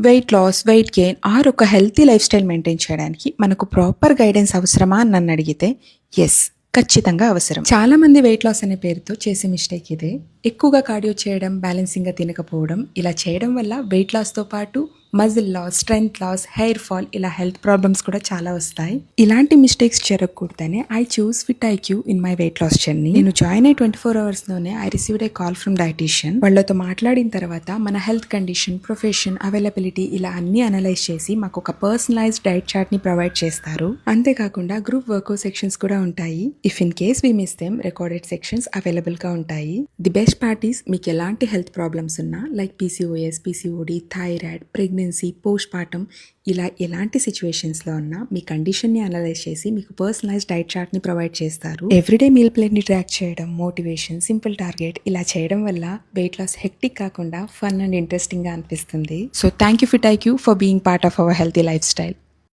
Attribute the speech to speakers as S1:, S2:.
S1: Wait loss, weight gain or ఒక healthy lifestyle maintain చేయడానికి మనకు ప్రాపర్ గైడెన్స్ అవసరమా అని నన్ను అడిగితే ఎస్, ఖచ్చితంగా అవసరం. చాలా మంది వెయిట్ లాస్ అనే పేరుతో చేసే మిస్టేక్ ఇదే. ఎక్కువగా కార్డియో చేయడం, బ్యాలెన్సింగ్గా తినకపోవడం. ఇలా చేయడం వల్ల వెయిట్ లాస్తో పాటు muscle loss, strength loss, hair fall ఇలా హెల్త్ ప్రాబ్లమ్స్ కూడా చాలా వస్తాయి. ఇలాంటి మిస్టేక్స్ జరగకూడదని I choose Fit IQ in my weight loss journey. నేను జాయిన్ అయ్యి 24 అవర్స్లోనే I received a call from dietitian. వాళ్ళతో మాట్లాడిన తర్వాత మన హెల్త్ కండిషన్, ప్రొఫెషన్, అవైలబిలిటీ ఇలా అన్ని అనలైజ్ చేసి మాకు ఒక పర్సనలైజ్డ్ డైట్ చార్ట్ ని ప్రొవైడ్ చేస్తారు. అంతేకాకుండా గ్రూప్ వర్కౌట్ సెక్షన్స్ కూడా ఉంటాయి. If in case we miss them, recorded sections available గా ఉంటాయి. ది బెస్ట్ పార్ట్ ఈస్ మీకు ఎలాంటి హెల్త్ ప్రాబ్లమ్స్ ఉన్నా like PCOS, PCOD, thyroid, pregnancy, postpartum ఇలా ఎలాంటి సిచ్యువేషన్స్లో ఉన్నా మీ కండిషన్ని అనలైజ్ చేసి మీకు పర్సనలైజ్డ్ డైట్ చార్ట్ని ప్రొవైడ్ చేస్తారు. ఎవ్రీడే మీల్ ప్లేట్ని ట్రాక్ చేయడం, మోటివేషన్, సింపుల్ టార్గెట్ ఇలా చేయడం వల్ల వెయిట్ లాస్ హెక్టిక్ కాకుండా ఫన్ అండ్ ఇంట్రెస్టింగ్గా అనిపిస్తుంది. So thank you Fit IQ for being part of our healthy life style.